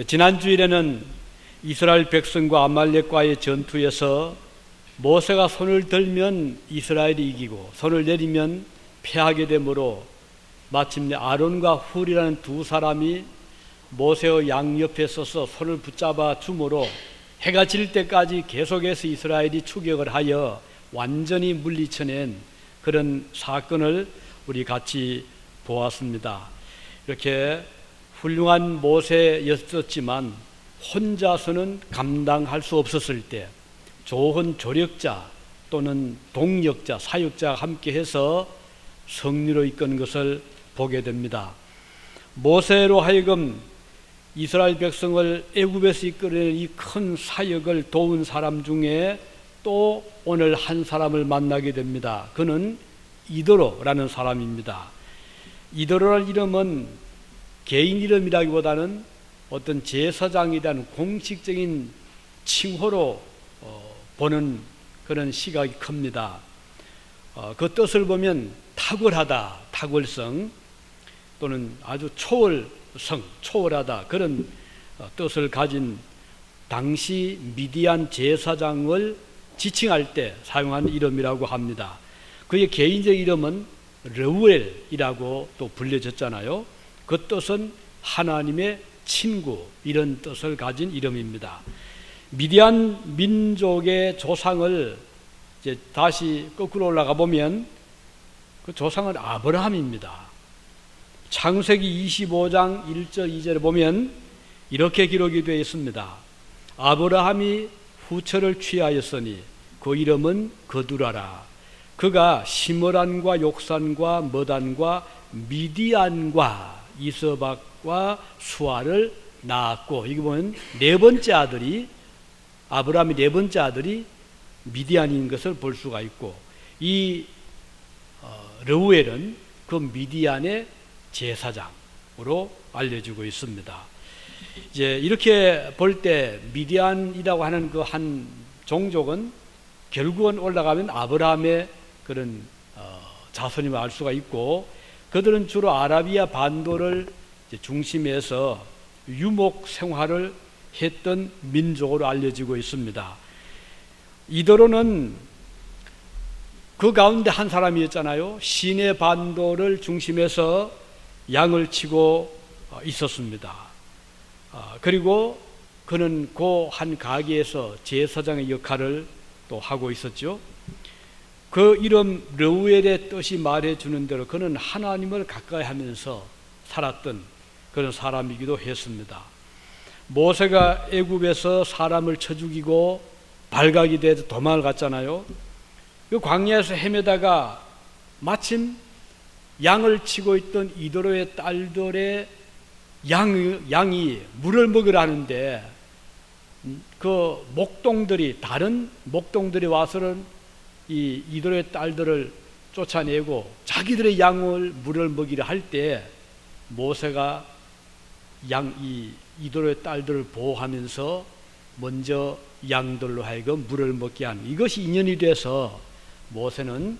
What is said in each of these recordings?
지난 주일에는 이스라엘 백성과 아말렉과의 전투에서 모세가 손을 들면 이스라엘이 이기고 손을 내리면 패하게 되므로 마침내 아론과 훌이라는 두 사람이 모세의 양옆에 서서 손을 붙잡아 주므로 해가 질 때까지 계속해서 이스라엘이 추격을 하여 완전히 물리쳐낸 그런 사건을 우리 같이 보았습니다. 이렇게 훌륭한 모세였었지만 혼자서는 감당할 수 없었을 때 좋은 조력자 또는 동력자, 사역자가 함께해서 승리로 이끄는 것을 보게 됩니다. 모세로 하여금 이스라엘 백성을 애굽에서 이끌어내는 이 큰 사역을 도운 사람 중에 또 오늘 한 사람을 만나게 됩니다. 그는 이도로라는 사람입니다. 이도로라는 이름은 개인 이름이라기보다는 어떤 제사장에 대한 공식적인 칭호로 보는 그런 시각이 큽니다. 그 뜻을 보면 탁월하다, 탁월성 또는 아주 초월성, 초월하다 그런 뜻을 가진 당시 미디안 제사장을 지칭할 때 사용한 이름이라고 합니다. 그의 개인적 이름은 르우엘이라고 또 불려졌잖아요. 그 뜻은 하나님의 친구, 이런 뜻을 가진 이름입니다. 미디안 민족의 조상을 이제 다시 거꾸로 올라가 보면 그 조상은 아브라함입니다. 창세기 25장 1절 2절에 보면 이렇게 기록이 되어 있습니다. 아브라함이 후처를 취하였으니 그 이름은 거두라라. 그가 시므란과 욕산과 머단과 미디안과 이서박과 수아를 낳았고, 여기 보면 네 번째 아들이 아브라함의 네 번째 아들이 미디안인 것을 볼 수가 있고, 이 르우엘은 그 미디안의 제사장으로 알려지고 있습니다. 이제 이렇게 볼 때 미디안이라고 하는 그 한 종족은 결국은 올라가면 아브라함의 그런 자손임을 알 수가 있고, 그들은 주로 아라비아 반도를 중심에서 유목 생활을 했던 민족으로 알려지고 있습니다. 이도로는 그 가운데 한 사람이었잖아요. 시내 반도를 중심해서 양을 치고 있었습니다. 그리고 그는 그 한 가게에서 제사장의 역할을 또 하고 있었죠. 그 이름 르우엘의 뜻이 말해주는 대로 그는 하나님을 가까이 하면서 살았던 그런 사람이기도 했습니다. 모세가 애굽에서 사람을 쳐 죽이고 발각이 돼서 도망을 갔잖아요. 그 광야에서 헤매다가 마침 양을 치고 있던 이도로의 딸들의 양이 물을 먹으려 하는데 그 목동들이, 다른 목동들이 와서는 이 이도로의 딸들을 쫓아내고 자기들의 양을 물을 먹이려 할 때 모세가 이 이도로의 딸들을 보호하면서 먼저 양들로 하여금 물을 먹게 한, 이것이 인연이 돼서 모세는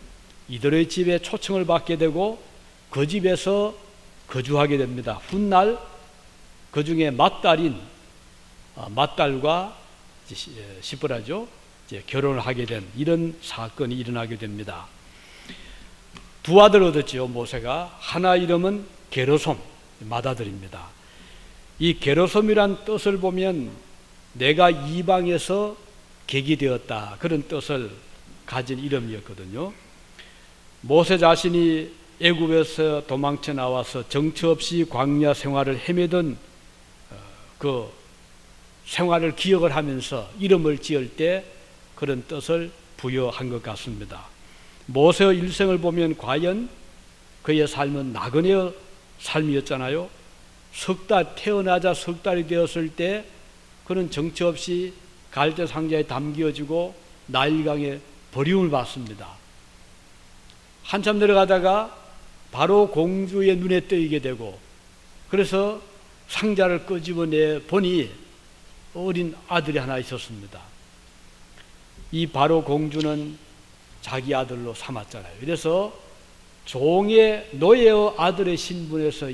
이도로의 집에 초청을 받게 되고 그 집에서 거주하게 됩니다. 훗날 그 중에 맏딸인 맏딸과 시브라죠, 이제 결혼을 하게 된 이런 사건이 일어나게 됩니다. 두 아들 얻었지요. 모세가 하나 이름은 게르솜, 맏아들입니다. 이 게르솜이란 뜻을 보면 내가 이방에서 객이 되었다, 그런 뜻을 가진 이름이었거든요. 모세 자신이 애굽에서 도망쳐 나와서 정처 없이 광야 생활을 헤매던 그 생활을 기억을 하면서 이름을 지을 때 그런 뜻을 부여한 것 같습니다. 모세의 일생을 보면 과연 그의 삶은 나그네의 삶이었잖아요. 태어나자 석 달이 되었을 때 그는 정처 없이 갈대 상자에 담겨지고 나일강에 버림을 받습니다. 한참 내려가다가 바로 공주의 눈에 띄게 되고, 그래서 상자를 끄집어내 보니 어린 아들이 하나 있었습니다. 이 바로 공주는 자기 아들로 삼았잖아요. 그래서 종의 노예의 아들의 신분에서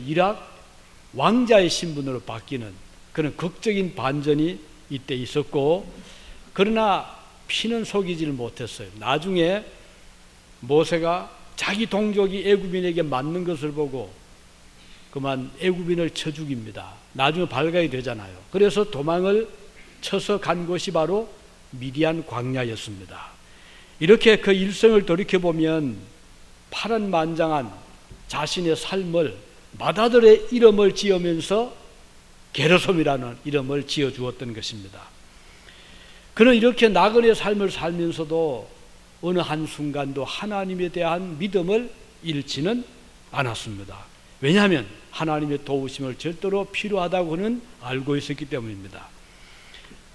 왕자의 신분으로 바뀌는 그런 극적인 반전이 이때 있었고, 그러나 피는 속이지를 못했어요. 나중에 모세가 자기 동족이 애굽인에게 맞는 것을 보고 그만 애굽인을 쳐 죽입니다. 나중에 발각이 되잖아요. 그래서 도망을 쳐서 간 곳이 바로 미디안 광야였습니다. 이렇게 그 일생을 돌이켜보면 파란만장한 자신의 삶을 맏아들의 이름을 지으면서 게르솜이라는 이름을 지어주었던 것입니다. 그는 이렇게 나그네 삶을 살면서도 어느 한순간도 하나님에 대한 믿음을 잃지는 않았습니다. 왜냐하면 하나님의 도우심을 절대로 필요하다고 그는 알고 있었기 때문입니다.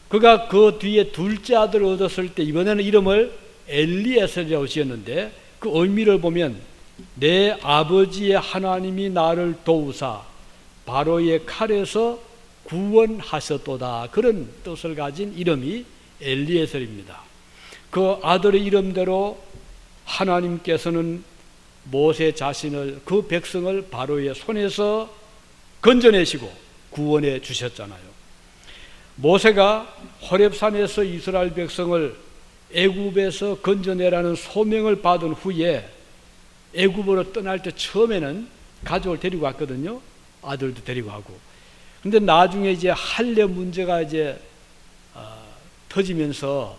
그가 그 뒤에 둘째 아들을 얻었을 때 이번에는 이름을 엘리에셀이라고 지었는데, 그 의미를 보면 내 아버지의 하나님이 나를 도우사 바로의 칼에서 구원하셨도다, 그런 뜻을 가진 이름이 엘리에셀입니다. 그 아들의 이름대로 하나님께서는 모세 자신을, 그 백성을 바로의 손에서 건져내시고 구원해 주셨잖아요. 모세가 호렙산에서 이스라엘 백성을 애굽에서 건져내라는 소명을 받은 후에 애굽으로 떠날 때 처음에는 가족을 데리고 왔거든요. 아들도 데리고 가고. 근데 나중에 이제 할례 문제가 이제 터지면서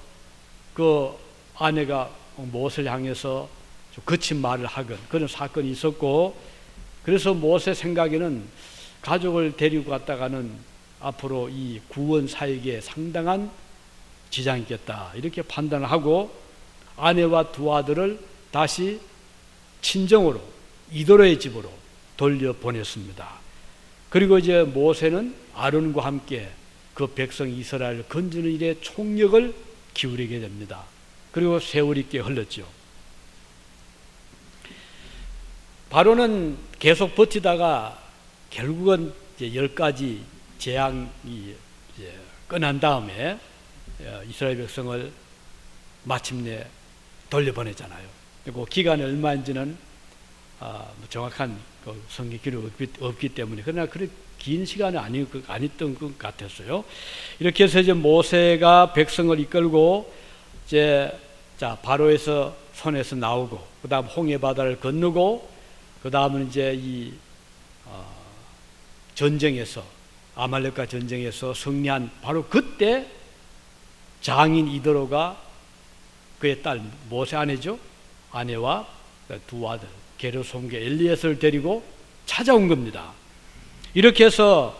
그 아내가 모세를 향해서 좀 거친 말을 하건 그런 사건이 있었고, 그래서 모세 생각에는 가족을 데리고 갔다가는 앞으로 이 구원 사역에 상당한 지장이 있겠다, 이렇게 판단을 하고 아내와 두 아들을 다시 친정으로 이도로의 집으로 돌려보냈습니다. 그리고 이제 모세는 아론과 함께 그 백성 이스라엘을 건지는 일에 총력을 기울이게 됩니다. 그리고 세월이 꽤 흘렀죠. 바로는 계속 버티다가 결국은 이제 10가지 재앙이 이제 끝난 다음에 이스라엘 백성을 마침내 돌려보내잖아요. 그 기간이 얼마인지는 정확한 성경 기록이 없기 때문에, 그러나 그렇게 긴 시간이 아니었던 것 같았어요. 이렇게 해서 이제 모세가 백성을 이끌고 이제 바로에서 손에서 나오고, 그 다음 홍해 바다를 건너고, 그 다음은 이제 이 전쟁에서, 아말렉과 전쟁에서 승리한 바로 그때 장인 이드로가 그의 딸 모세 아내와 두 아들 게르솜과 엘리에셀을 데리고 찾아온 겁니다. 이렇게 해서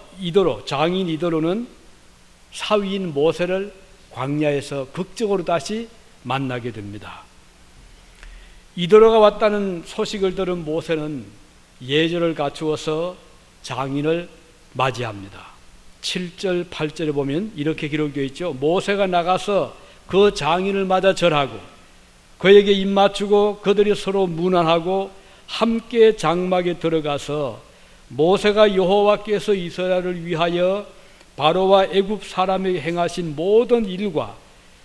장인 이드로는 사위인 모세를 광야에서 극적으로 다시 만나게 됩니다. 이드로가 왔다는 소식을 들은 모세는 예절을 갖추어서 장인을 맞이합니다. 7절 8절에 보면 이렇게 기록되어 있죠. 모세가 나가서 그 장인을 맞아 절하고 그에게 입맞추고 그들이 서로 문안하고 함께 장막에 들어가서 모세가 여호와께서 이스라엘을 위하여 바로와 애굽 사람에게 행하신 모든 일과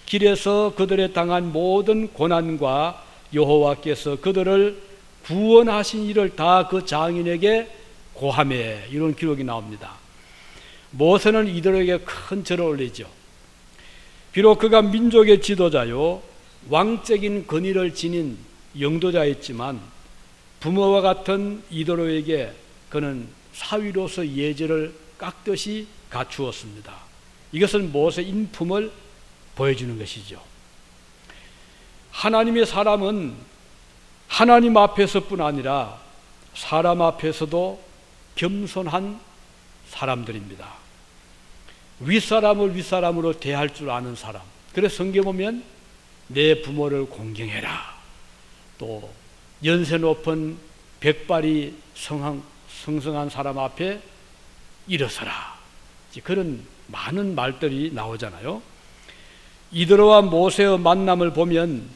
길에서 그들에 당한 모든 고난과 여호와께서 그들을 구원하신 일을 다 그 장인에게 고하매, 이런 기록이 나옵니다. 모세는 이들에게 큰 절을 올리죠. 비록 그가 민족의 지도자요 왕적인 권위를 지닌 영도자였지만 부모와 같은 이드로에게 그는 사위로서 예절을 깍듯이 갖추었습니다. 이것은 모세의 인품을 보여주는 것이죠. 하나님의 사람은 하나님 앞에서뿐 아니라 사람 앞에서도 겸손한 사람들입니다. 윗사람을 윗사람으로 대할 줄 아는 사람. 그래서 성경에 보면 내 부모를 공경해라, 또 연세 높은 백발이 성성한 사람 앞에 일어서라, 그런 많은 말들이 나오잖아요. 이드로와 모세의 만남을 보면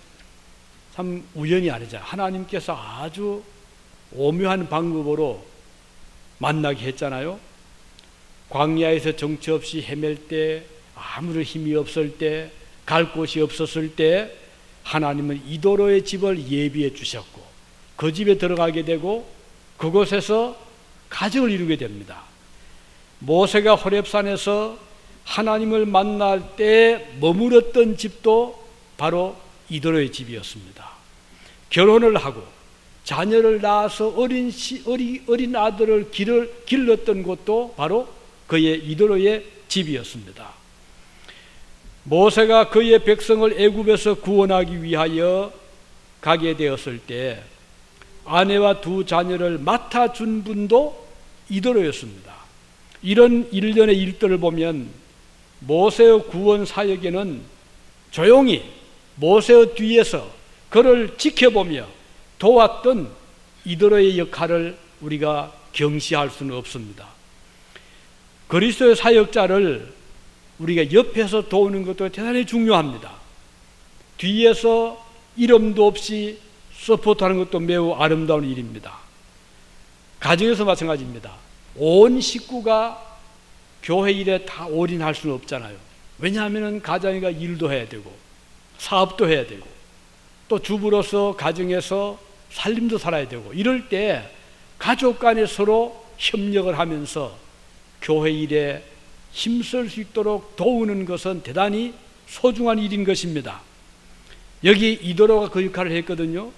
참 우연이 아니죠. 하나님께서 아주 오묘한 방법으로 만나게 했잖아요. 광야에서 정처 없이 헤맬 때, 아무런 힘이 없을 때, 갈 곳이 없었을 때 하나님은 이도로의 집을 예비해 주셨고 그 집에 들어가게 되고 그곳에서 가정을 이루게 됩니다. 모세가 호렙산에서 하나님을 만날 때 머물렀던 집도 바로 이도로의 집이었습니다. 결혼을 하고 자녀를 낳아서 어린 아들을 길렀던 곳도 바로 그의 이도로의 집이었습니다. 모세가 그의 백성을 애굽에서 구원하기 위하여 가게 되었을 때 아내와 두 자녀를 맡아준 분도 이도로였습니다. 이런 일련의 일들을 보면 모세의 구원 사역에는 조용히 모세의 뒤에서 그를 지켜보며 도왔던 이도로의 역할을 우리가 경시할 수는 없습니다. 그리스도의 사역자를 우리가 옆에서 도우는 것도 대단히 중요합니다. 뒤에서 이름도 없이 서포트하는 것도 매우 아름다운 일입니다. 가정에서 마찬가지입니다. 온 식구가 교회 일에 다 올인할 수는 없잖아요. 왜냐하면 가정이가 일도 해야 되고 사업도 해야 되고 또 주부로서 가정에서 살림도 살아야 되고, 이럴 때 가족 간에 서로 협력을 하면서 교회 일에 힘쓸 수 있도록 도우는 것은 대단히 소중한 일인 것입니다. 여기 이도로가 그 역할을 했거든요.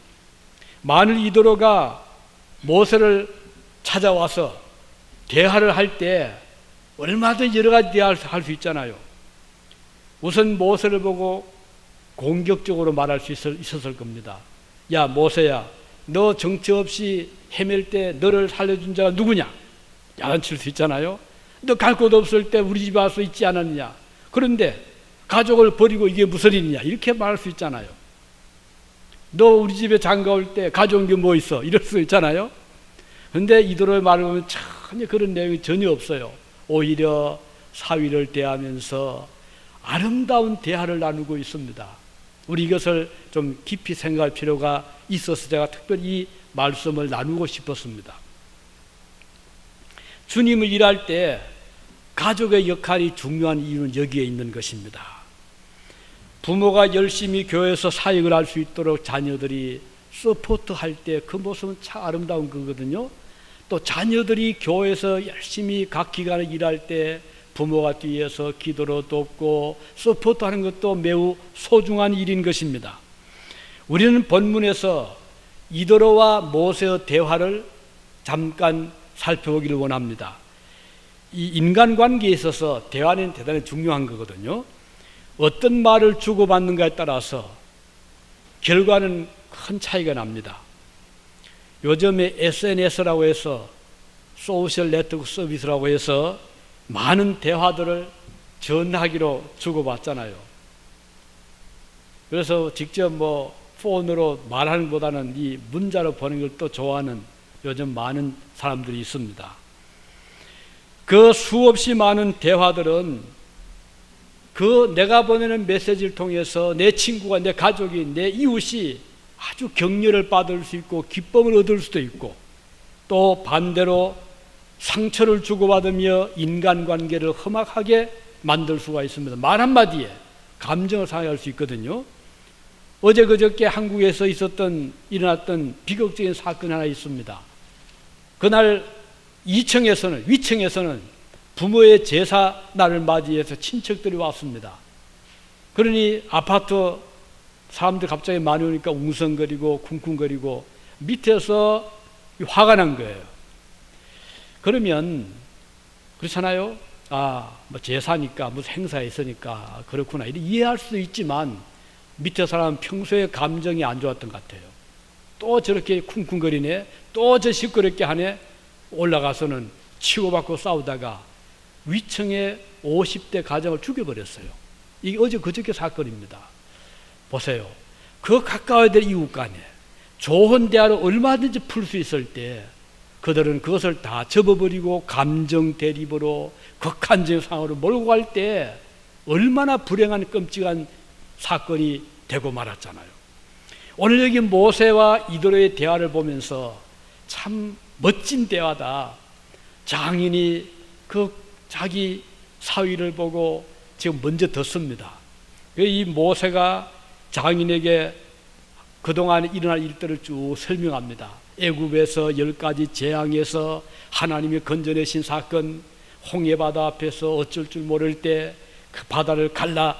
만일 이도로가 모세를 찾아와서 대화를 할 때 얼마든지 여러 가지 대화를 할 수 있잖아요. 우선 모세를 보고 공격적으로 말할 수 있었을 겁니다. 야 모세야, 너 정처 없이 헤맬 때 너를 살려준 자가 누구냐? 야단칠 수 있잖아요. 너 갈 곳 없을 때 우리 집에 와서 있지 않았느냐? 그런데 가족을 버리고 이게 무슨 일이냐? 이렇게 말할 수 있잖아요. 너 우리 집에 장가 올 때 가져온 게 뭐 있어? 이럴 수 있잖아요. 그런데 이도로의 말을 보면 전혀 그런 내용이 전혀 없어요. 오히려 사위를 대하면서 아름다운 대화를 나누고 있습니다. 우리 이것을 좀 깊이 생각할 필요가 있어서 제가 특별히 이 말씀을 나누고 싶었습니다. 주님을 일할 때 가족의 역할이 중요한 이유는 여기에 있는 것입니다. 부모가 열심히 교회에서 사역을 할 수 있도록 자녀들이 서포트할 때 그 모습은 참 아름다운 거거든요. 또 자녀들이 교회에서 열심히 각 기관에 일할 때 부모가 뒤에서 기도로 돕고 서포트하는 것도 매우 소중한 일인 것입니다. 우리는 본문에서 이도로와 모세의 대화를 잠깐 살펴보기를 원합니다. 이 인간관계에 있어서 대화는 대단히 중요한 거거든요. 어떤 말을 주고받는가에 따라서 결과는 큰 차이가 납니다. 요즘에 SNS라고 해서 소셜 네트워크 서비스라고 해서 많은 대화들을 전화기로 주고받잖아요. 그래서 직접 폰으로 말하는 것보다는 이 문자로 보는 걸 또 좋아하는 요즘 많은 사람들이 있습니다. 그 수없이 많은 대화들은 그 내가 보내는 메시지를 통해서 내 친구가, 내 가족이, 내 이웃이 아주 격려를 받을 수 있고 기쁨을 얻을 수도 있고, 또 반대로 상처를 주고받으며 인간관계를 험악하게 만들 수가 있습니다. 말 한마디에 감정을 상해할 수 있거든요. 어제 그저께 한국에서 일어났던 비극적인 사건이 하나 있습니다. 그날 위층에서는 부모의 제사 날을 맞이해서 친척들이 왔습니다. 그러니 아파트 사람들이 갑자기 많이 오니까 웅성거리고 쿵쿵거리고 밑에서 화가 난 거예요. 그러면 그렇잖아요. 제사니까 무슨 행사에 있으니까 그렇구나 이렇게 이해할 수도 있지만 밑에 사람은 평소에 감정이 안 좋았던 것 같아요. 또 저렇게 쿵쿵거리네, 또 저 시끄럽게 하네. 올라가서는 치고받고 싸우다가 위층에 50대 가정을 죽여버렸어요. 이게 어제 그저께 사건입니다. 보세요. 그 가까워야 될 이웃 간에 좋은 대화로 얼마든지 풀 수 있을 때 그들은 그것을 다 접어버리고 감정 대립으로 극한적인 상황으로 몰고 갈 때 얼마나 불행한 끔찍한 사건이 되고 말았잖아요. 오늘 여기 모세와 이도로의 대화를 보면서 참 멋진 대화다. 장인이 그 자기 사위를 보고 지금 먼저 듣습니다. 이 모세가 장인에게 그동안 일어날 일들을 쭉 설명합니다. 애굽에서 10가지 재앙에서 하나님이 건져내신 사건, 홍해바다 앞에서 어쩔 줄 모를 때 그 바다를 갈라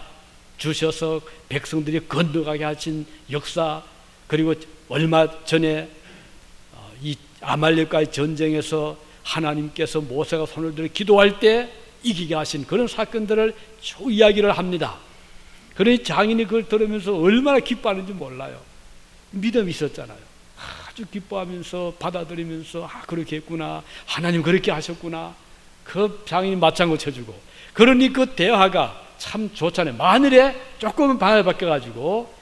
주셔서 백성들이 건너가게 하신 역사, 그리고 얼마 전에 이 아말렉과의 전쟁에서 하나님께서 모세가 손을 들어 기도할 때 이기게 하신 그런 사건들을 쭉 이야기를 합니다. 그러니 장인이 그걸 들으면서 얼마나 기뻐하는지 몰라요. 믿음이 있었잖아요. 아주 기뻐하면서 받아들이면서 그렇게 했구나, 하나님 그렇게 하셨구나. 그 장인이 맞장구 쳐주고, 그러니 그 대화가 참 좋잖아요. 만일에 조금은 방향을 바뀌어가지고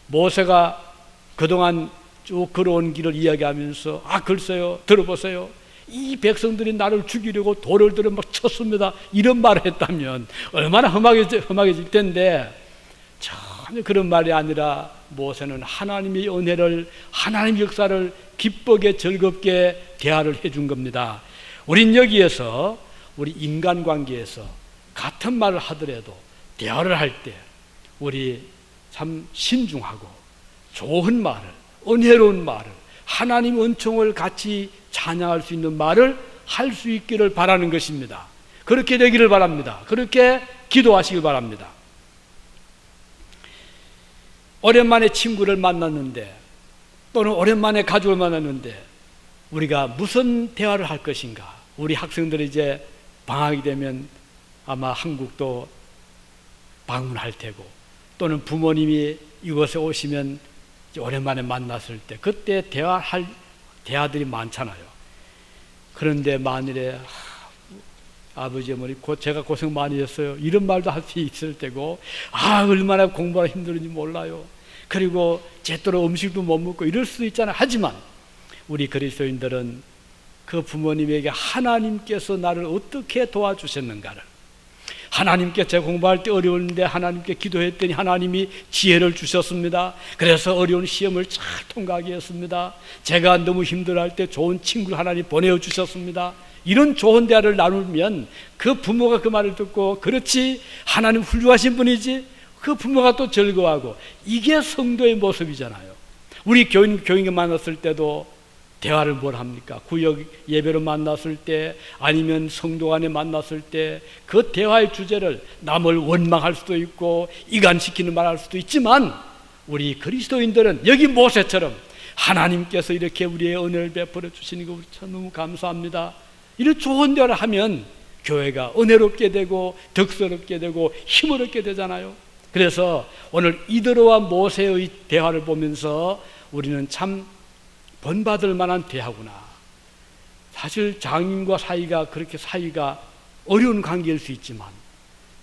모세가 그동안 쭉 걸어온 길을 이야기하면서 글쎄요, 들어보세요, 이 백성들이 나를 죽이려고 돌을 들어 막 쳤습니다, 이런 말을 했다면 얼마나 험하게 텐데, 전혀 그런 말이 아니라 모세는 하나님의 은혜를, 하나님의 역사를 기쁘게 즐겁게 대화를 해준 겁니다. 우린 여기에서 우리 인간관계에서 같은 말을 하더라도 대화를 할 때 우리 참 신중하고 좋은 말을, 은혜로운 말을, 하나님 은총을 같이 찬양할 수 있는 말을 할 수 있기를 바라는 것입니다. 그렇게 되기를 바랍니다. 그렇게 기도하시길 바랍니다. 오랜만에 친구를 만났는데, 또는 오랜만에 가족을 만났는데 우리가 무슨 대화를 할 것인가? 우리 학생들이 이제 방학이 되면 아마 한국도 방문할 테고, 또는 부모님이 이곳에 오시면 오랜만에 만났을 때 그때 대화할 대화들이 많잖아요. 그런데 만일에 아버지 어머니 제가 고생 많이 했어요, 이런 말도 할 수 있을 때고, 얼마나 공부하기 힘들은지 몰라요, 그리고 제대로 음식도 못 먹고 이럴 수도 있잖아요. 하지만 우리 그리스도인들은 그 부모님에게 하나님께서 나를 어떻게 도와주셨는가를, 하나님께 제가 공부할 때 어려운데 하나님께 기도했더니 하나님이 지혜를 주셨습니다. 그래서 어려운 시험을 잘 통과하게 했습니다. 제가 너무 힘들어할 때 좋은 친구를 하나님 보내주셨습니다. 이런 좋은 대화를 나누면 그 부모가 그 말을 듣고, 그렇지, 하나님 훌륭하신 분이지, 그 부모가 또 즐거워하고, 이게 성도의 모습이잖아요. 우리 교인을 만났을 때도 대화를 뭘 합니까? 구역 예배로 만났을 때, 아니면 성도 간에 만났을 때 그 대화의 주제를 남을 원망할 수도 있고 이간시키는 말 할 수도 있지만, 우리 그리스도인들은 여기 모세처럼 하나님께서 이렇게 우리의 은혜를 베풀어 주시는 거 우리 참 너무 감사합니다, 이런 좋은 대화를 하면 교회가 은혜롭게 되고 덕스럽게 되고 힘을 얻게 되잖아요. 그래서 오늘 이드로와 모세의 대화를 보면서 우리는 참 본받을 만한 대화구나. 사실 장인과 사이가 그렇게 사이가 어려운 관계일 수 있지만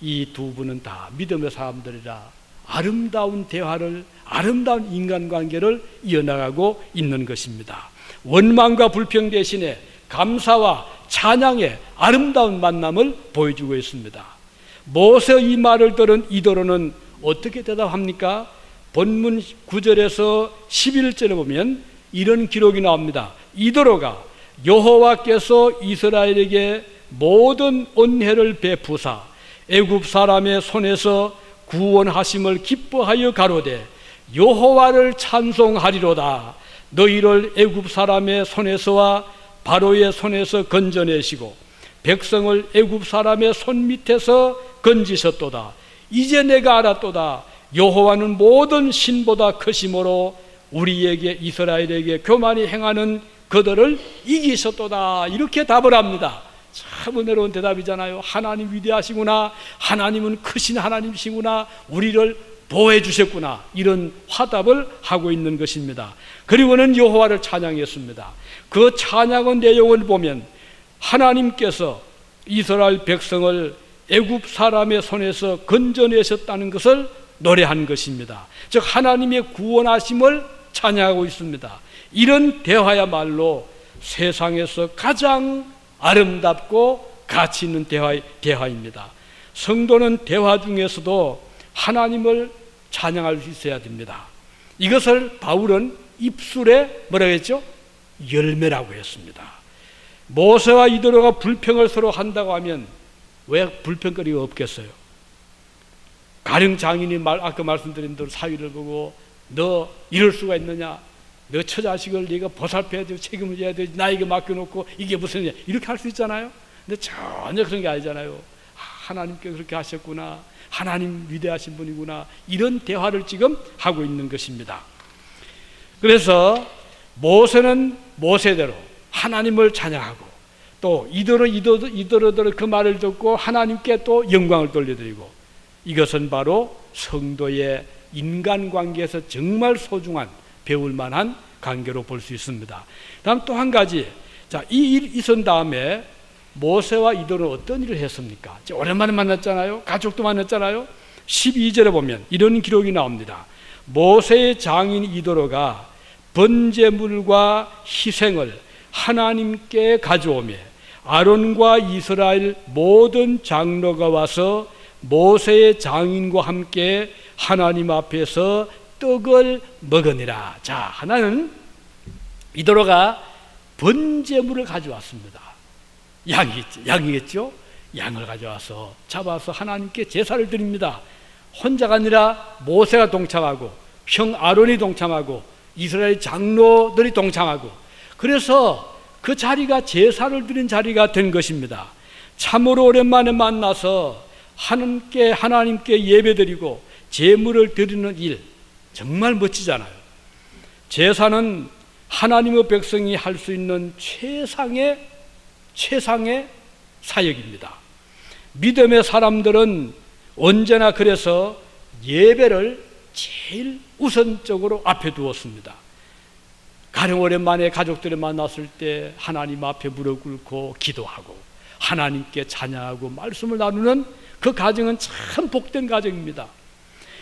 이 두 분은 다 믿음의 사람들이라 아름다운 대화를, 아름다운 인간관계를 이어나가고 있는 것입니다. 원망과 불평 대신에 감사와 찬양의 아름다운 만남을 보여주고 있습니다. 모세의 이 말을 들은 이도로는 어떻게 대답합니까? 본문 9절에서 11절에 보면 이런 기록이 나옵니다. 이도로가 여호와께서 이스라엘에게 모든 은혜를 베푸사 애굽 사람의 손에서 구원하심을 기뻐하여 가로되 여호와를 찬송하리로다. 너희를 애굽 사람의 손에서와 바로의 손에서 건져내시고 백성을 애굽 사람의 손 밑에서 건지셨도다. 이제 내가 알았도다. 여호와는 모든 신보다 크심으로 우리에게, 이스라엘에게 교만히 행하는 그들을 이기셨도다. 이렇게 답을 합니다. 참 은혜로운 대답이잖아요. 하나님 위대하시구나, 하나님은 크신 하나님이시구나, 우리를 보호해 주셨구나, 이런 화답을 하고 있는 것입니다. 그리고는 여호와를 찬양했습니다. 그 찬양의 내용을 보면 하나님께서 이스라엘 백성을 애굽 사람의 손에서 건져내셨다는 것을 노래한 것입니다. 즉 하나님의 구원하심을 찬양하고 있습니다. 이런 대화야말로 세상에서 가장 아름답고 가치 있는 대화입니다. 성도는 대화 중에서도 하나님을 찬양할 수 있어야 됩니다. 이것을 바울은 입술에 뭐라고 했죠? 열매라고 했습니다. 모세와 이드로가 불평을 서로 한다고 하면 왜 불평거리가 없겠어요? 가령 장인이 아까 말씀드린 대로 사위를 보고 너 이럴 수가 있느냐, 너 처자식을 네가 보살펴야 되고 책임을 져야 되지, 나에게 맡겨놓고 이게 무슨 일이야, 이렇게 할 수 있잖아요. 근데 전혀 그런 게 아니잖아요. 하나님께 그렇게 하셨구나, 하나님 위대하신 분이구나, 이런 대화를 지금 하고 있는 것입니다. 그래서 모세는 모세대로 하나님을 찬양하고, 또 이더러더러 그 말을 듣고 하나님께 또 영광을 돌려드리고, 이것은 바로 성도의 인간관계에서 정말 소중한, 배울 만한 관계로 볼 수 있습니다. 다음 또 한 가지, 자, 이 일 있은 다음에 모세와 이더는 어떤 일을 했습니까? 오랜만에 만났잖아요. 가족도 만났잖아요. 12절에 보면 이런 기록이 나옵니다. 모세의 장인 이더로가 번제물과 희생을 하나님께 가져오며 아론과 이스라엘 모든 장로가 와서 모세의 장인과 함께 하나님 앞에서 떡을 먹으니라. 자, 하나는 이더로가 번제물을 가져왔습니다. 양이겠죠? 양을 가져와서 잡아서 하나님께 제사를 드립니다. 혼자가 아니라 모세가 동참하고 형 아론이 동참하고 이스라엘 장로들이 동참하고, 그래서 그 자리가 제사를 드린 자리가 된 것입니다. 참으로 오랜만에 만나서 하나님께 예배드리고 제물을 드리는 일, 정말 멋지잖아요. 제사는 하나님의 백성이 할 수 있는 최상의 사역입니다. 믿음의 사람들은 언제나 그래서 예배를 제일 우선적으로 앞에 두었습니다. 가령 오랜만에 가족들을 만났을 때 하나님 앞에 무릎 꿇고 기도하고 하나님께 찬양하고 말씀을 나누는 그 가정은 참 복된 가정입니다.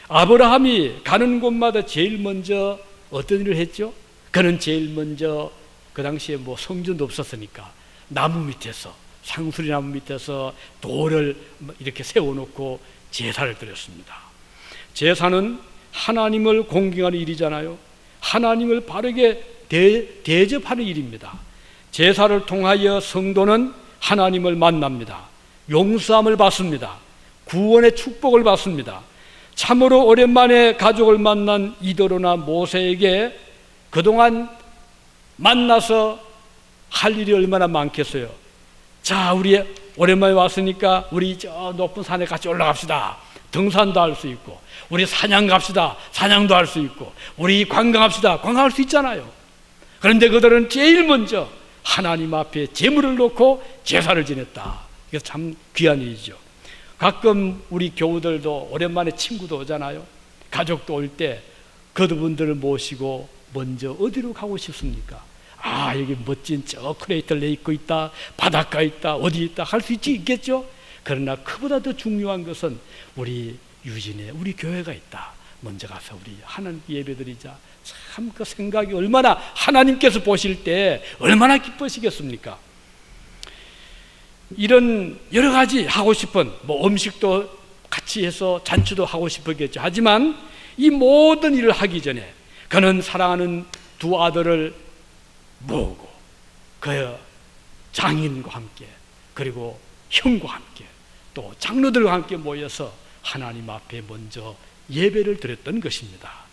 아브라함이 가는 곳마다 제일 먼저 어떤 일을 했죠? 그는 제일 먼저, 그 당시에 뭐 성전도 없었으니까 나무 밑에서, 상수리 나무 밑에서 돌을 이렇게 세워놓고 제사를 드렸습니다. 제사는 하나님을 공경하는 일이잖아요. 하나님을 바르게 대접하는 일입니다. 제사를 통하여 성도는 하나님을 만납니다. 용서함을 받습니다. 구원의 축복을 받습니다. 참으로 오랜만에 가족을 만난 이더로나 모세에게 그동안 만나서 할 일이 얼마나 많겠어요. 자, 우리 오랜만에 왔으니까 우리 저 높은 산에 같이 올라갑시다. 등산도 할 수 있고, 우리 사냥 갑시다. 사냥도 할 수 있고, 우리 관광합시다. 관광할 수 있잖아요. 그런데 그들은 제일 먼저 하나님 앞에 제물을 놓고 제사를 지냈다. 이게 참 귀한 일이죠. 가끔 우리 교우들도 오랜만에 친구도 오잖아요. 가족도 올 때 그분들을 모시고 먼저 어디로 가고 싶습니까? 아, 여기 멋진 저 크레이터 레이크 있다, 바닷가 있다, 어디 있다 할 수 있겠죠? 그러나 그보다 더 중요한 것은 우리 유진에 우리 교회가 있다. 먼저 가서 우리 하나님 예배드리자. 참 그 생각이 얼마나, 하나님께서 보실 때 얼마나 기쁘시겠습니까? 이런 여러 가지 하고 싶은, 뭐 음식도 같이 해서 잔치도 하고 싶었겠죠. 하지만 이 모든 일을 하기 전에 그는 사랑하는 두 아들을 모으고 그 장인과 함께, 그리고 형과 함께, 또 장로들과 함께 모여서 하나님 앞에 먼저 예배를 드렸던 것입니다.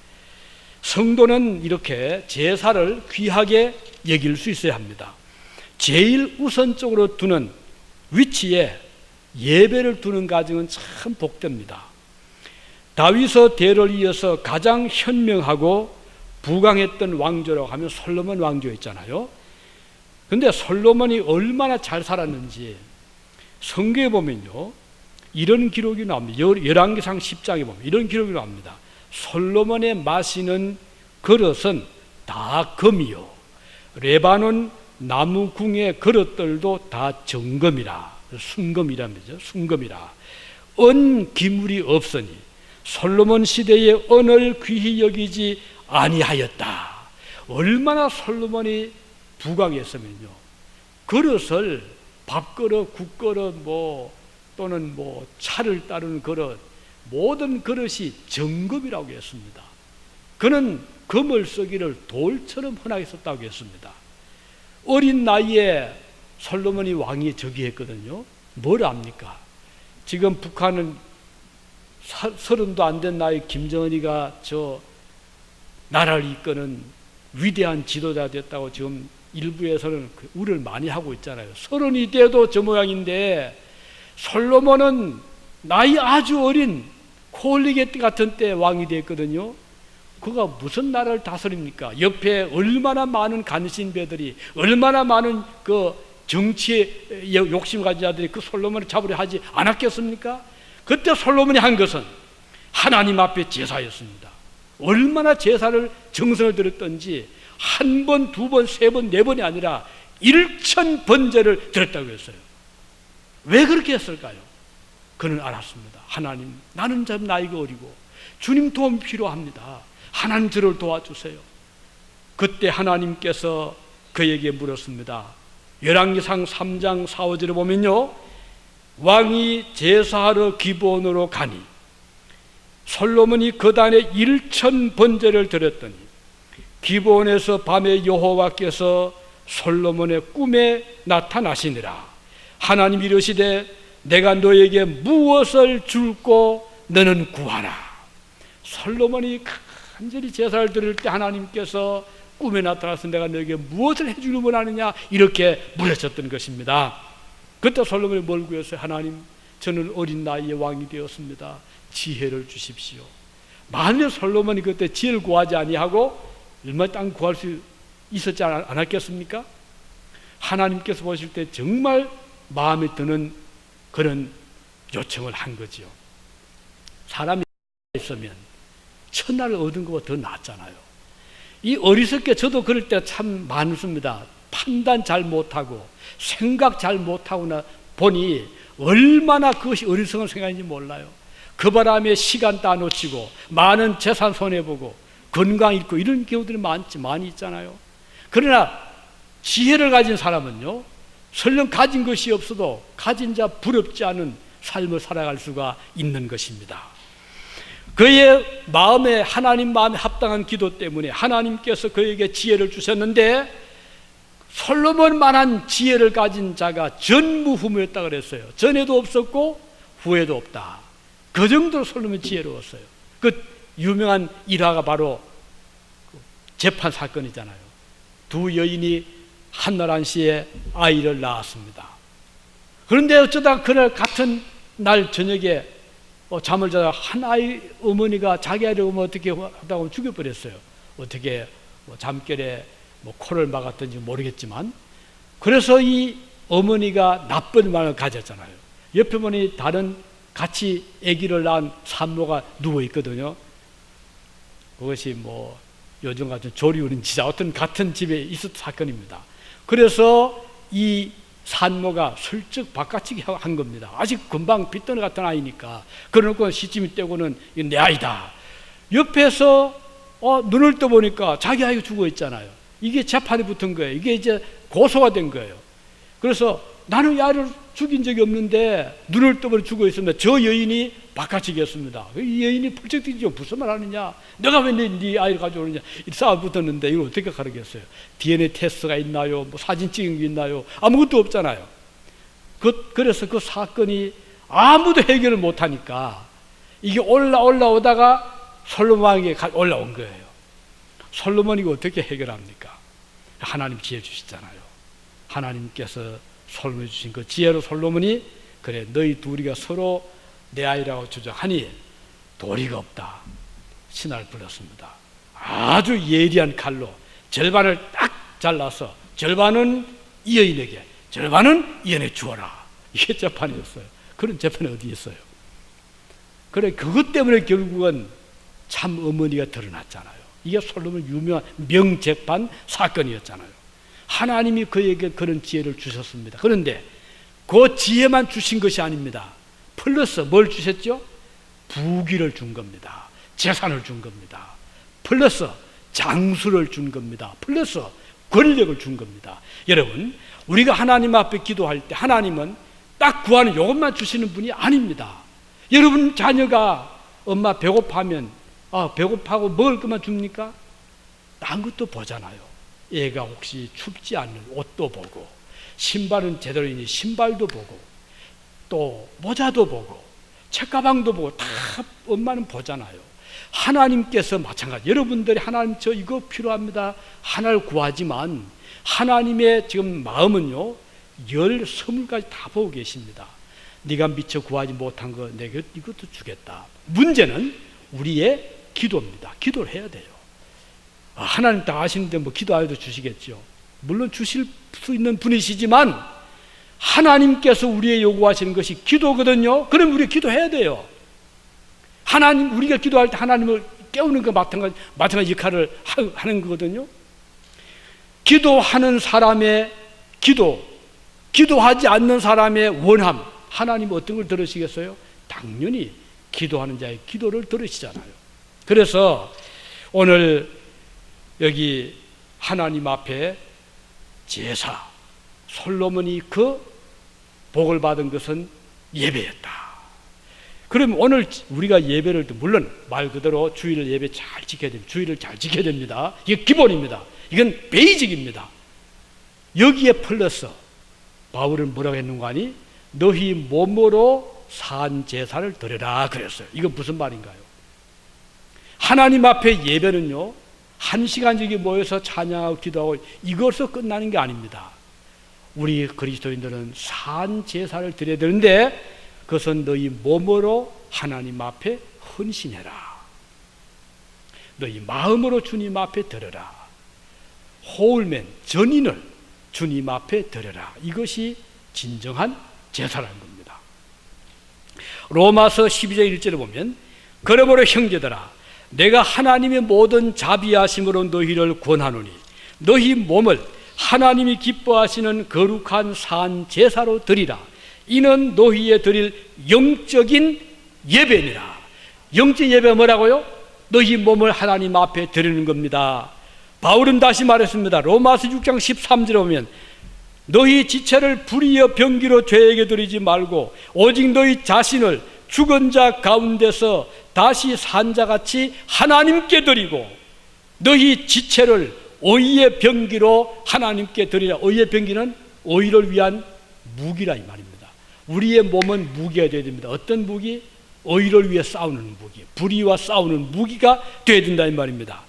성도는 이렇게 제사를 귀하게 여길 수 있어야 합니다. 제일 우선적으로 두는 위치에 예배를 두는 가정은 참 복됩니다. 다윗의 대를 이어서 가장 현명하고 부강했던 왕조라고 하면 솔로몬 왕조였잖아요. 그런데 솔로몬이 얼마나 잘 살았는지 성경에 보면요, 이런 기록이 나옵니다. 열왕기상 10장에 보면 이런 기록이 나옵니다. 솔로몬의 마시는 그릇은 다 금이요, 레바논 나무 궁의 그릇들도 다 정금이라, 순금이라면서 순금이라, 은 기물이 없으니 솔로몬 시대의 은을 귀히 여기지 아니하였다. 얼마나 솔로몬이 부강했으면요, 그릇을 밥그릇, 국그릇, 또는 차를 따르는 그릇, 모든 그릇이 정금이라고 했습니다. 그는 금을 쓰기를 돌처럼 흔하게 썼다고 했습니다. 어린 나이에 솔로몬이 왕이 즉위했거든요. 뭘 압니까? 지금 북한은 30도 안 된 나이 김정은이가 저 나라를 이끄는 위대한 지도자 됐다고 지금 일부에서는 우려를 많이 하고 있잖아요. 30이 돼도 저 모양인데 솔로몬은 나이 아주 어린 콜리게 같은 때 왕이 됐거든요. 그가 무슨 나라를 다스립니까? 옆에 얼마나 많은 간신배들이, 얼마나 많은 그 정치에 욕심 가진 자들이 그 솔로몬을 잡으려 하지 않았겠습니까? 그때 솔로몬이 한 것은 하나님 앞에 제사였습니다. 얼마나 제사를 정성을 들였던지 한 번, 두 번, 세 번, 네 번이 아니라 1000번제를 드렸다고 했어요. 왜 그렇게 했을까요? 그는 알았습니다. 하나님, 나는 참 나이가 어리고 주님 도움이 필요합니다. 하나님 저를 도와주세요. 그때 하나님께서 그에게 물었습니다. 열왕기상 3장 4, 5절에 보면요, 왕이 제사하러 기브온으로 가니 솔로몬이 그 단에 1000번제를 드렸더니 기브온에서 밤에 여호와께서 솔로몬의 꿈에 나타나시니라. 하나님 이르시되 내가 너에게 무엇을 줄고 너는 구하라. 솔로몬이 간절히 제사를 드릴 때 하나님께서 꿈에 나타나서 내가 너에게 무엇을 해주길 원하느냐 이렇게 물으셨던 것입니다. 그때 솔로몬이 뭘 구했어요? 하나님, 저는 어린 나이에 왕이 되었습니다. 지혜를 주십시오. 만일 솔로몬이 그때 지혜를 구하지 아니하고 얼마 땅 구할 수 있었지 않았겠습니까? 하나님께서 보실 때 정말 마음에 드는 그런 요청을 한 거지요. 사람이 있으면 천하를 얻은 것보다 더 낫잖아요. 이 어리석게 저도 그럴 때 참 많습니다. 판단 잘 못하고 생각 잘 못하고 보니 얼마나 그것이 어리석은 생각인지 몰라요. 그 바람에 시간 다 놓치고 많은 재산 손해보고 건강 잃고 이런 경우들이 많이 있잖아요. 그러나 지혜를 가진 사람은요, 설령 가진 것이 없어도 가진 자 부럽지 않은 삶을 살아갈 수가 있는 것입니다. 그의 마음에, 하나님 마음에 합당한 기도 때문에 하나님께서 그에게 지혜를 주셨는데 솔로몬만한 지혜를 가진 자가 전무후무였다 그랬어요. 전에도 없었고 후에도 없다. 그 정도로 솔로몬이 지혜로웠어요. 그 유명한 일화가 바로 재판 사건이잖아요. 두 여인이 한나란 씨의 아이를 낳았습니다. 그런데 어쩌다 그날 같은 날 저녁에 잠을 자다 한 아이 어머니가 자기 아이를 어떻게 하다가 죽여버렸어요. 어떻게 잠결에 코를 막았던지 모르겠지만, 그래서 이 어머니가 나쁜 마음을 가졌잖아요. 옆에 보니 다른 같이 아기를 낳은 산모가 누워 있거든요. 그것이 요즘 같은 조리우린 지자 어떤 같은 집에 있었던 사건입니다. 그래서 이 산모가 슬쩍 바깥치기 한 겁니다. 아직 금방 빗덩이 같은 아이니까. 그러놓고 시침이 떼고는 내 아이다. 옆에서 눈을 떠보니까 자기 아이가 죽어 있잖아요. 이게 재판이 붙은 거예요. 이게 이제 고소가 된 거예요. 그래서 나는 이 아이를 죽인 적이 없는데 눈을 떠보니 죽어 있습니다. 저 여인이 바깥치기 했습니다. 이 여인이 펄쩍 뛰죠. 무슨 말 하느냐, 내가 왜 네 아이를 가져오느냐, 이 싸움 붙었는데 이걸 어떻게 가르겠어요? DNA 테스트가 있나요? 사진 찍은 게 있나요? 아무것도 없잖아요. 그래서 그 사건이 아무도 해결을 못하니까 이게 올라오다가 솔로몬에게 올라온 거예요. 솔로몬이 어떻게 해결합니까? 하나님 지혜 주시잖아요. 하나님께서 솔로몬이 주신 그 지혜로 솔로몬이, 그래 너희 둘이가 서로 내 아이라고 주장하니 도리가 없다. 신하를 불렀습니다. 아주 예리한 칼로 절반을 딱 잘라서 절반은 이 여인에게, 절반은 이 여인에게 주어라. 이게 재판이었어요. 그런 재판이 어디 있어요? 그래, 그것 때문에 결국은 참 어머니가 드러났잖아요. 이게 솔로몬 유명한 명재판 사건이었잖아요. 하나님이 그에게 그런 지혜를 주셨습니다. 그런데 그 지혜만 주신 것이 아닙니다. 플러스 뭘 주셨죠? 부귀를 준 겁니다. 재산을 준 겁니다. 플러스 장수를 준 겁니다. 플러스 권력을 준 겁니다. 여러분, 우리가 하나님 앞에 기도할 때 하나님은 딱 구하는 요것만 주시는 분이 아닙니다. 여러분 자녀가 엄마 배고파면 배고파고 먹을 것만 줍니까? 딴 것도 보잖아요. 애가 혹시 춥지 않는 옷도 보고, 신발은 제대로 있니 신발도 보고, 또 모자도 보고, 책가방도 보고, 다 엄마는 보잖아요. 하나님께서 마찬가지, 여러분들이 하나님 저 이거 필요합니다 하나를 구하지만 하나님의 지금 마음은요, 열 선물까지 다 보고 계십니다. 네가 미처 구하지 못한 거 내가 이것도 주겠다. 문제는 우리의 기도입니다. 기도를 해야 돼요. 하나님 다 아시는데 뭐 기도 안 해도 주시겠죠. 물론 주실 수 있는 분이시지만 하나님께서 우리의 요구하시는 것이 기도거든요. 그럼 우리 기도해야 돼요. 하나님, 우리가 기도할 때 하나님을 깨우는 거 마찬가지 역할을 하는 거거든요. 기도하는 사람의 기도하지 않는 사람의 원함, 하나님 어떤 걸 들으시겠어요? 당연히 기도하는 자의 기도를 들으시잖아요. 그래서 오늘 여기 하나님 앞에 제사, 솔로몬이 그 복을 받은 것은 예배였다. 그럼 오늘 우리가 예배를, 물론 말 그대로 주일 예배 잘 지켜야 됩니다. 주일을 잘 지켜야 됩니다. 이게 기본입니다. 이건 베이직입니다. 여기에 플러스 바울은 뭐라고 했는가 하니 너희 몸으로 산 제사를 드려라 그랬어요. 이건 무슨 말인가요? 하나님 앞에 예배는요, 한 시간 저기 모여서 찬양하고 기도하고 이것으로 끝나는 게 아닙니다. 우리 그리스도인들은 산 제사를 드려야 되는데 그것은 너희 몸으로 하나님 앞에 헌신해라. 너희 마음으로 주님 앞에 드려라. 호울맨, 전인을 주님 앞에 드려라. 이것이 진정한 제사라는 겁니다. 로마서 12장 1절에 보면 그러므로 형제들아 내가 하나님의 모든 자비하심으로 너희를 권하노니 너희 몸을 하나님이 기뻐하시는 거룩한 산 제사로 드리라. 이는 너희의 드릴 영적인 예배니라. 영적인 예배가 뭐라고요? 너희 몸을 하나님 앞에 드리는 겁니다. 바울은 다시 말했습니다. 로마서 6장 13절에 보면 너희 지체를 불의여 병기로 죄에게 드리지 말고 오직 너희 자신을 죽은 자 가운데서 다시 산 자같이 하나님께 드리고 너희 지체를 의의 병기로 하나님께 드리라. 의의 병기는 의를 위한 무기라 이 말입니다. 우리의 몸은 무기가 되어야 됩니다. 어떤 무기? 의를 위해 싸우는 무기, 불의와 싸우는 무기가 되어야 된다 이 말입니다.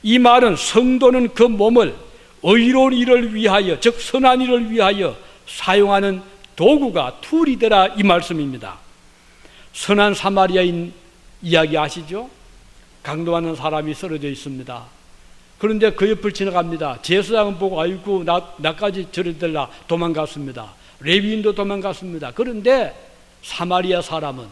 이 말은 성도는 그 몸을 의로운 일을 위하여, 즉 선한 일을 위하여 사용하는 도구가 툴이 되라 이 말씀입니다. 선한 사마리아인 이야기 아시죠? 강도하는 사람이 쓰러져 있습니다. 그런데 그 옆을 지나갑니다. 제사장은 보고 아이고 나까지 저러들라 도망갔습니다. 레위인도 도망갔습니다. 그런데 사마리아 사람은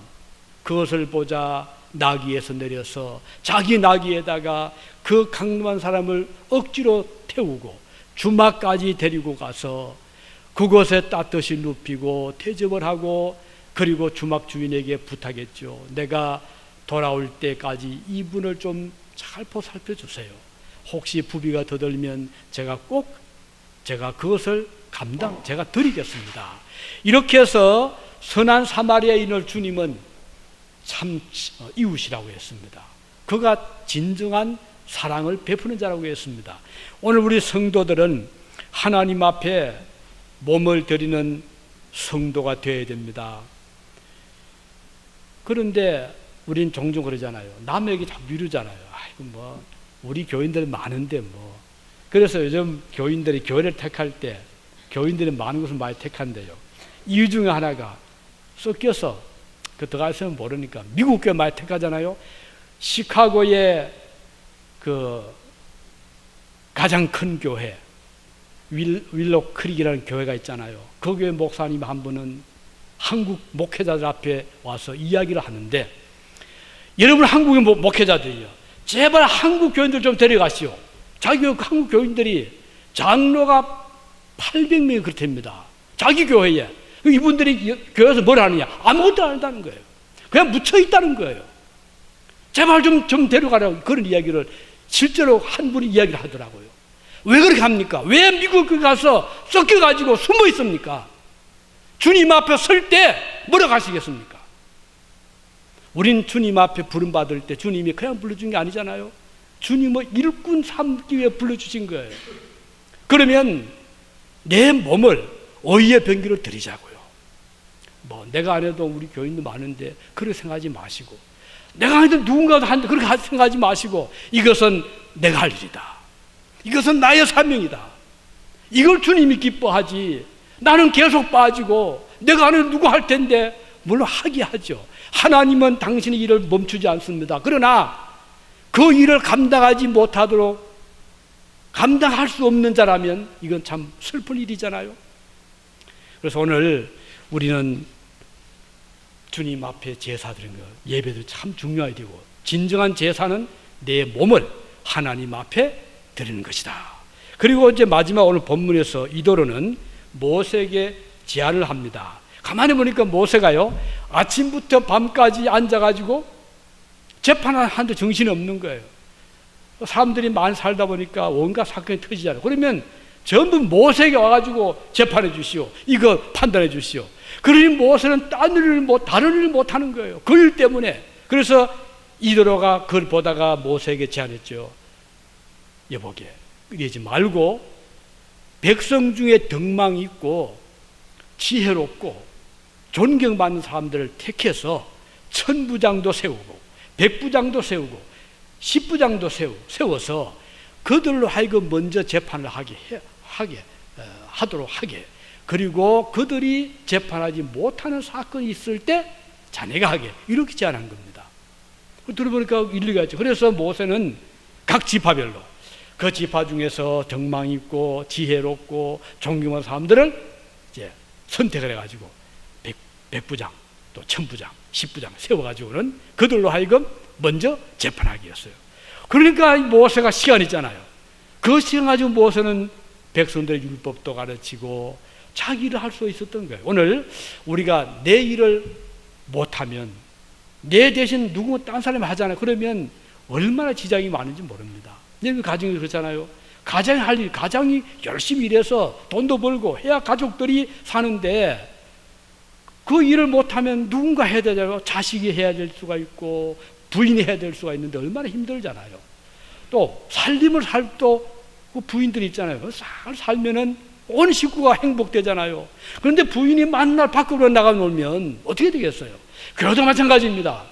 그것을 보자 나귀에서 내려서 자기 나귀에다가 그 강도한 사람을 억지로 태우고 주막까지 데리고 가서 그곳에 따뜻이 눕히고 대접을 하고 그리고 주막 주인에게 부탁했죠. 내가 돌아올 때까지 이분을 좀 잘 살펴주세요. 혹시 부비가 더 들면 제가 그것을 제가 드리겠습니다. 이렇게 해서 선한 사마리아인을 주님은 참 이웃이라고 했습니다. 그가 진정한 사랑을 베푸는 자라고 했습니다. 오늘 우리 성도들은 하나님 앞에 몸을 드리는 성도가 되어야 됩니다. 그런데 우린 종종 그러잖아요. 남에게 다 미루잖아요. 아이고 뭐 우리 교인들은 많은데 뭐. 그래서 요즘 교인들이 교회를 택할 때 교인들이 많은 것을 많이 택한대요. 이유 중에 하나가 섞여서 들어가서는 모르니까 미국 교회 많이 택하잖아요. 시카고의 그 가장 큰 교회 윌로 크릭이라는 교회가 있잖아요. 그 교회 목사님 한 분은 한국 목회자들 앞에 와서 이야기를 하는데 여러분 한국의 목회자들이요. 제발 한국 교인들 좀 데려가시오. 자기 한국 교인들이 장로가 800명이 그렇답니다. 자기 교회에. 이분들이 교회에서 뭘 하느냐? 아무것도 안 한다는 거예요. 그냥 묻혀 있다는 거예요. 제발 좀 데려가라고 그런 이야기를 실제로 한 분이 이야기를 하더라고요. 왜 그렇게 합니까? 왜 미국에 가서 섞여가지고 숨어 있습니까? 주님 앞에 설 때 뭐라고 하시겠습니까? 우린 주님 앞에 부름받을 때 주님이 그냥 불러준 게 아니잖아요. 주님을 일꾼 삼기 위해 불러주신 거예요. 그러면 내 몸을 의의 병기로 드리자고요. 뭐 내가 안 해도 우리 교인도 많은데 그렇게 생각하지 마시고 내가 하는데 누군가도 하는데 그렇게 생각하지 마시고 이것은 내가 할 일이다. 이것은 나의 사명이다. 이걸 주님이 기뻐하지. 나는 계속 빠지고 내가 하는 누구 할 텐데 물론 하게 하죠. 하나님은 당신의 일을 멈추지 않습니다. 그러나 그 일을 감당하지 못하도록 감당할 수 없는 자라면 이건 참 슬픈 일이잖아요. 그래서 오늘 우리는 주님 앞에 제사 드리는 것, 예배도 참 중요하게 되고 진정한 제사는 내 몸을 하나님 앞에 드리는 것이다. 그리고 이제 마지막 오늘 본문에서 이도로는 모세에게 제안을 합니다. 가만히 보니까 모세가요 아침부터 밤까지 앉아가지고 재판하는데 정신이 없는 거예요. 사람들이 많이 살다 보니까 온갖 사건이 터지잖아요. 그러면 전부 모세에게 와가지고 재판해 주시오. 이거 판단해 주시오. 그러니 모세는 다른 일을 못 하는 거예요. 그 일 때문에. 그래서 이도로가 그걸 보다가 모세에게 제안했죠. 여보게, 이러지 말고 백성 중에 덕망이 있고 지혜롭고 존경받는 사람들을 택해서 1000부장도 세우고 100부장도 세우고 10부장도 세워서 그들로 하여금 먼저 재판을 하도록 하게. 그리고 그들이 재판하지 못하는 사건이 있을 때 자네가 하게. 이렇게 제안한 겁니다. 들어보니까 일리가 있죠. 그래서 모세는 각 지파별로 그 지파 중에서 덕망이 있고 지혜롭고 존경하는 사람들을 이제 선택을 해가지고 100부장 또 1000부장 10부장 세워가지고는 그들로 하여금 먼저 재판하게 했어요. 그러니까 모세가 시간이 있잖아요. 그 시간 가지고 모세는 백성들의 율법도 가르치고 자기 일을 할 수 있었던 거예요. 오늘 우리가 내 일을 못하면 내 대신 누구 딴 사람이 하잖아요. 그러면 얼마나 지장이 많은지 모릅니다. 여러분 가정이 그렇잖아요. 가장이 할 일, 가장이 열심히 일해서 돈도 벌고 해야 가족들이 사는데 그 일을 못하면 누군가 해야 되잖아요. 자식이 해야 될 수가 있고 부인이 해야 될 수가 있는데 얼마나 힘들잖아요. 또 살림을 할 또 그 부인들이 있잖아요. 살면은 온 식구가 행복되잖아요. 그런데 부인이 만날 밖으로 나가 놀면 어떻게 되겠어요? 교회도 마찬가지입니다.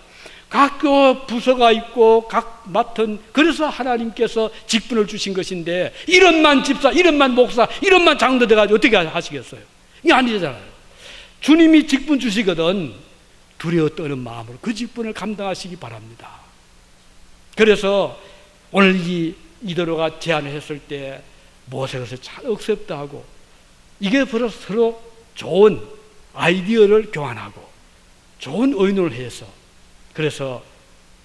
각 부서가 있고 각 맡은, 그래서 하나님께서 직분을 주신 것인데 이런만 집사, 이런만 목사, 이런만 장로 돼가지고 어떻게 하시겠어요? 이게 아니잖아요. 주님이 직분 주시거든 두려워 떠는 마음으로 그 직분을 감당하시기 바랍니다. 그래서 오늘 이도로가 제안을 했을 때 모세가 잘 억셉다 하고 이게 서로 좋은 아이디어를 교환하고 좋은 의논을 해서 그래서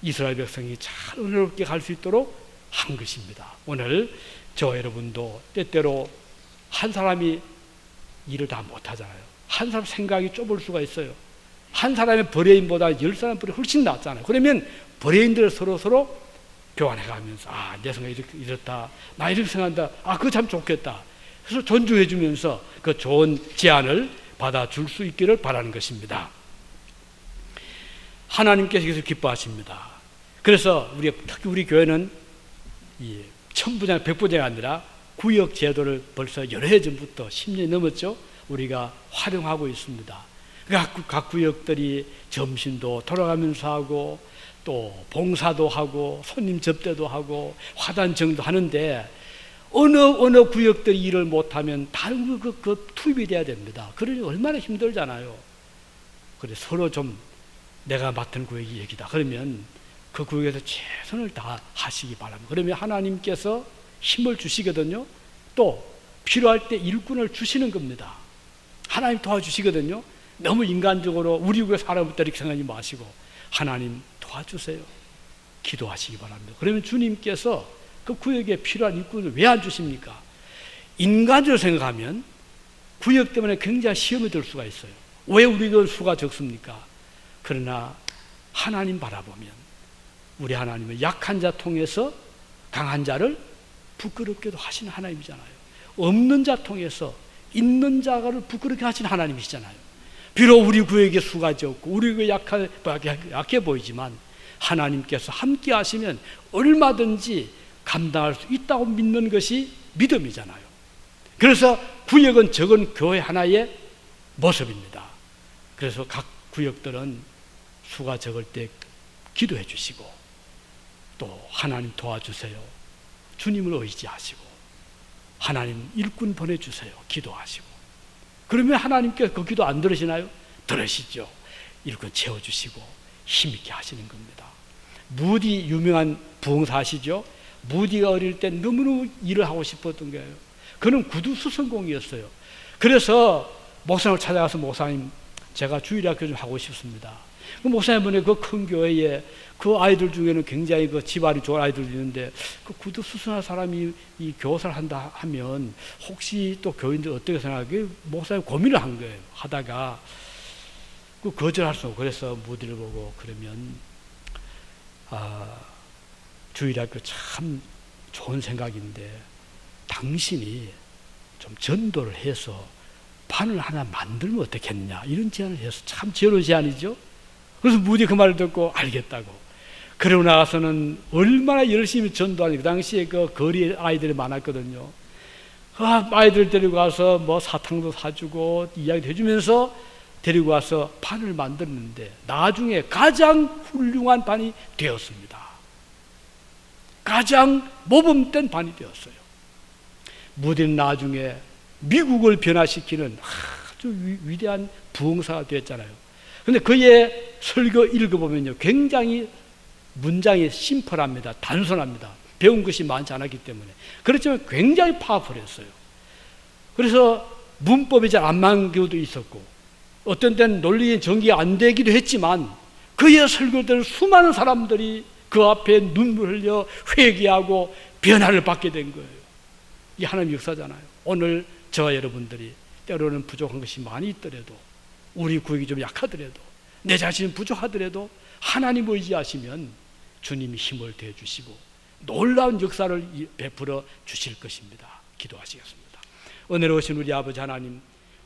이스라엘 백성이 잘 은혜롭게 갈 수 있도록 한 것입니다. 오늘 저 여러분도 때때로 한 사람이 일을 다 못하잖아요. 한 사람 생각이 좁을 수가 있어요. 한 사람의 브레인보다 10사람 브레인 훨씬 낫잖아요. 그러면 브레인들을 서로 교환해가면서 내 생각이 이렇다, 나 이렇게 생각한다, 그거 참 좋겠다. 그래서 존중해주면서 그 좋은 제안을 받아줄 수 있기를 바라는 것입니다. 하나님께서 계속 기뻐하십니다. 그래서 특히 우리 교회는 이 1000부장, 100부장이 아니라 구역 제도를 벌써 여러 해 전부터 10년이 넘었죠. 우리가 활용하고 있습니다. 각 구역들이 점심도 돌아가면서 하고 또 봉사도 하고 손님 접대도 하고 화단정도 하는데 어느 구역들이 일을 못하면 다른 그 투입이 돼야 됩니다. 그러니 얼마나 힘들잖아요. 그래 서로 좀 내가 맡은 구역이 여기다. 그러면 그 구역에서 최선을 다 하시기 바랍니다. 그러면 하나님께서 힘을 주시거든요. 또 필요할 때 일꾼을 주시는 겁니다. 하나님 도와주시거든요. 너무 인간적으로 우리 구역 사람부터 이렇게 생각하지 마시고 하나님 도와주세요. 기도하시기 바랍니다. 그러면 주님께서 그 구역에 필요한 일꾼을 왜 안 주십니까? 인간적으로 생각하면 구역 때문에 굉장히 시험이 들 수가 있어요. 왜 우리가 수가 적습니까? 그러나 하나님 바라보면 우리 하나님은 약한 자 통해서 강한 자를 부끄럽게도 하시는 하나님이잖아요. 없는 자 통해서 있는 자를 부끄럽게 하시는 하나님이시잖아요. 비록 우리 구역에 수가 적고 우리 구역이 약해 보이지만 하나님께서 함께 하시면 얼마든지 감당할 수 있다고 믿는 것이 믿음이잖아요. 그래서 구역은 적은 교회 하나의 모습입니다. 그래서 각 구역들은 수가 적을 때 기도해 주시고 또 하나님 도와주세요. 주님을 의지하시고 하나님 일꾼 보내주세요. 기도하시고 그러면 하나님께서 그 기도 안 들으시나요? 들으시죠. 일꾼 채워주시고 힘있게 하시는 겁니다. 무디 유명한 부흥사 아시죠? 무디가 어릴 때 너무너무 일을 하고 싶었던 거예요. 그는 구두 수선공이었어요. 그래서 목사님을 찾아가서 목사님 제가 주일학교 좀 하고 싶습니다. 그 목사님분의 그 큰 교회에 그 아이들 중에는 굉장히 그 집안이 좋은 아이들이 있는데 그 구두 수선할 사람이 이 교사를 한다 하면 혹시 또 교인들 어떻게 생각하게 목사님 고민을 한 거예요. 하다가 그 거절할 수 없고 그래서 무디를 보고 그러면 주일학교 참 좋은 생각인데 당신이 좀 전도를 해서 반을 하나 만들면 어떻겠냐 이런 제안을 해서 참 지혜로운 제안이죠. 그래서 무디 그 말을 듣고 알겠다고. 그러고 나가서는 얼마나 열심히 전도하니 그 당시에 그 거리에 아이들이 많았거든요. 아이들 데리고 가서 뭐 사탕도 사주고 이야기도 해주면서 데리고 와서 반을 만들었는데 나중에 가장 훌륭한 반이 되었습니다. 가장 모범된 반이 되었어요. 무디는 나중에 미국을 변화시키는 아주 위대한 부흥사가 되었잖아요. 그런데 그의 설교 읽어보면요 굉장히 문장이 심플합니다. 단순합니다. 배운 것이 많지 않았기 때문에. 그렇지만 굉장히 파워풀했어요. 그래서 문법이 잘 안 맞는 경우도 있었고 어떤 때는 논리의 전개가 안 되기도 했지만 그의 설교들을 수많은 사람들이 그 앞에 눈물 흘려 회개하고 변화를 받게 된 거예요. 이게 하나님의 역사잖아요. 오늘 저와 여러분들이 때로는 부족한 것이 많이 있더라도 우리 구역이 좀 약하더라도 내 자신이 부족하더라도 하나님 의지하시면 주님이 힘을 대주시고 놀라운 역사를 베풀어 주실 것입니다. 기도하시겠습니다. 은혜로우신 우리 아버지 하나님,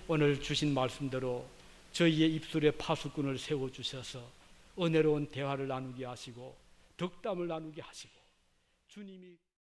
오늘 주신 말씀대로 저희의 입술에 파수꾼을 세워주셔서 은혜로운 대화를 나누게 하시고 덕담을 나누게 하시고 주님이